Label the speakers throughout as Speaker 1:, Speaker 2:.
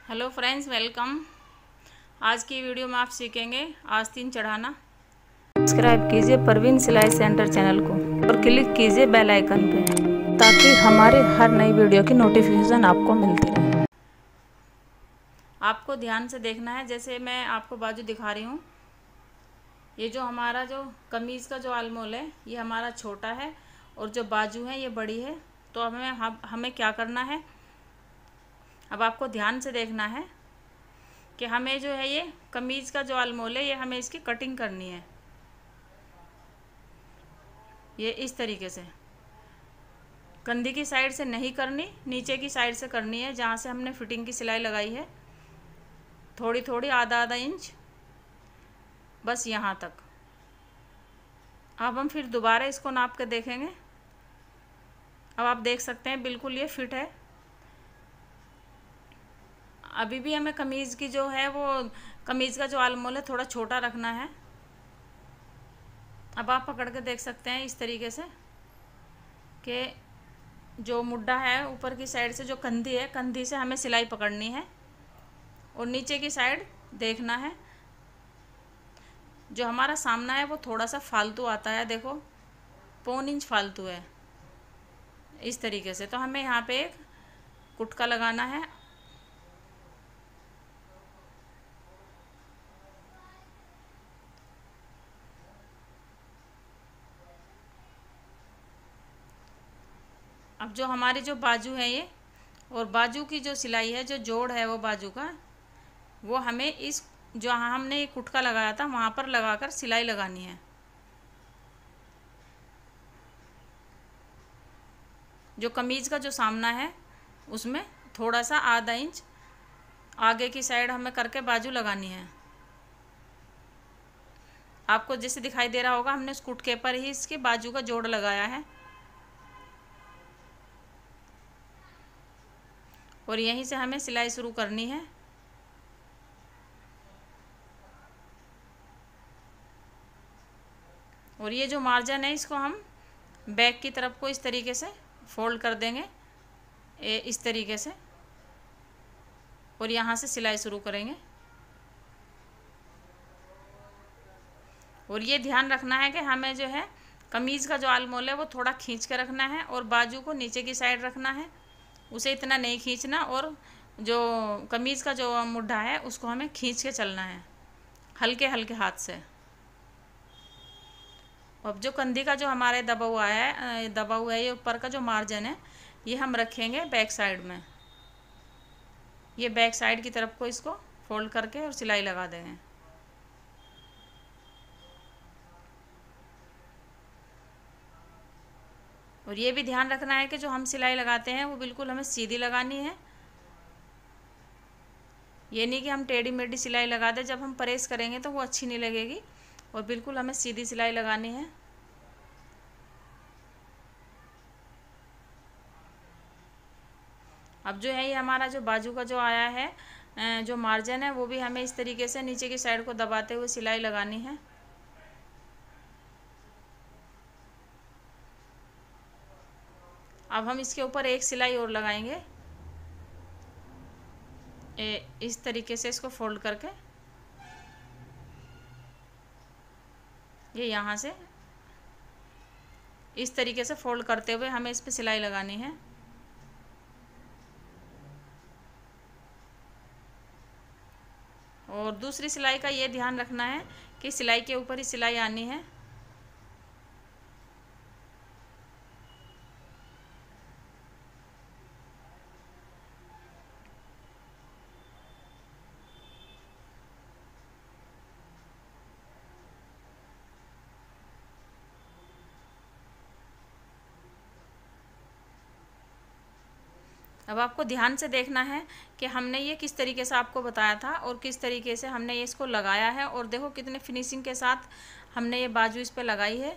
Speaker 1: Hello friends, welcome. आज की video में आप सीखेंगे आस्तीन चढ़ाना। सब्सक्राइब कीजिए परवीन सिलाई सेंटर चैनल को और क्लिक कीजिए बेल आइकन पे ताकि हमारे हर नई वीडियो की नोटिफिकेशन आपको मिलती रहे। आपको ध्यान से देखना है। जैसे मैं आपको बाजू दिखा रही हूँ, ये जो हमारा जो कमीज़ का जो आलमोल है ये हमारा छोटा है और जो बाजू है ये बड़ी है। तो हमें क्या करना है, अब आपको ध्यान से देखना है कि हमें जो है ये कमीज़ का जो आलमोल है ये हमें इसकी कटिंग करनी है। ये इस तरीके से कंधी की साइड से नहीं करनी, नीचे की साइड से करनी है, जहाँ से हमने फिटिंग की सिलाई लगाई है। थोड़ी थोड़ी आधा आधा इंच, बस यहाँ तक। अब हम फिर दोबारा इसको नाप के देखेंगे। अब आप देख सकते हैं बिल्कुल ये फिट है। अभी भी हमें कमीज़ की जो है वो कमीज़ का जो आलमोल है थोड़ा छोटा रखना है। अब आप पकड़ के देख सकते हैं इस तरीके से कि जो मुड्ढा है ऊपर की साइड से जो कंधी है, कंधी से हमें सिलाई पकड़नी है और नीचे की साइड देखना है। जो हमारा सामना है वो थोड़ा सा फालतू आता है, देखो 1.25 इंच फालतू है इस तरीके से। तो हमें यहाँ पे एक कुटका लगाना है। अब जो हमारी जो बाजू है ये और बाजू की जो सिलाई है, जो जोड़ है वो बाजू का, वो हमें इस जहाँ हमने ये कुटका लगाया था वहाँ पर लगाकर सिलाई लगानी है। जो कमीज़ का जो सामना है उसमें थोड़ा सा आधा इंच आगे की साइड हमें करके बाजू लगानी है। आपको जैसे दिखाई दे रहा होगा, हमने उस कुटके पर ही इसके बाजू का जोड़ लगाया है और यहीं से हमें सिलाई शुरू करनी है। और ये जो मार्जिन है इसको हम बैक की तरफ को इस तरीके से फोल्ड कर देंगे, इस तरीके से, और यहाँ से सिलाई शुरू करेंगे। और ये ध्यान रखना है कि हमें जो है कमीज़ का जो आलमोल है वो थोड़ा खींच के रखना है और बाजू को नीचे की साइड रखना है, उसे इतना नहीं खींचना। और जो कमीज़ का जो मुड्ढा है उसको हमें खींच के चलना है हल्के हल्के हाथ से। अब जो कंधी का जो हमारे दबा हुआ है ये ऊपर का जो मार्जिन है ये हम रखेंगे बैक साइड में। ये बैक साइड की तरफ को इसको फोल्ड करके और सिलाई लगा देंगे। और ये भी ध्यान रखना है कि जो हम सिलाई लगाते हैं वो बिल्कुल हमें सीधी लगानी है। ये नहीं कि हम टेढ़ी मेढ़ी सिलाई लगा दें, जब हम प्रेस करेंगे तो वो अच्छी नहीं लगेगी। और बिल्कुल हमें सीधी सिलाई लगानी है। अब जो है ये हमारा जो बाजू का जो आया है जो मार्जिन है वो भी हमें इस तरीके से नीचे की साइड को दबाते हुए सिलाई लगानी है। अब हम इसके ऊपर एक सिलाई और लगाएंगे, इस तरीके से इसको फोल्ड करके ये यहाँ से इस तरीके से फोल्ड करते हुए हमें इस पर सिलाई लगानी है। और दूसरी सिलाई का ये ध्यान रखना है कि सिलाई के ऊपर ही सिलाई आनी है। अब आपको ध्यान से देखना है कि हमने ये किस तरीके से आपको बताया था और किस तरीके से हमने ये इसको लगाया है। और देखो कितने फिनिशिंग के साथ हमने ये बाजू इस पे लगाई है।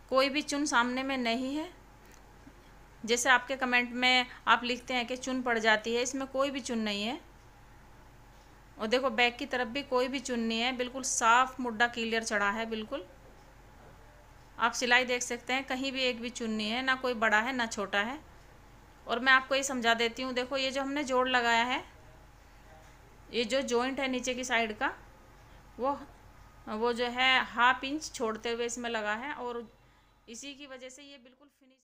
Speaker 1: कोई भी चुन सामने में नहीं है, जैसे आपके कमेंट में आप लिखते हैं कि चुन पड़ जाती है, इसमें कोई भी चुन नहीं है। और देखो बैक की तरफ भी कोई भी चुन नहीं है, बिल्कुल साफ मुड्ढा क्लियर चढ़ा है। बिल्कुल आप सिलाई देख सकते हैं, कहीं भी एक भी चुन नहीं है, ना कोई बड़ा है ना छोटा है। और मैं आपको ये समझा देती हूँ, देखो ये जो हमने जोड़ लगाया है ये जो जॉइंट है नीचे की साइड का वो जो है 1/2 इंच छोड़ते हुए इसमें लगा है, और इसी की वजह से ये बिल्कुल फिनिश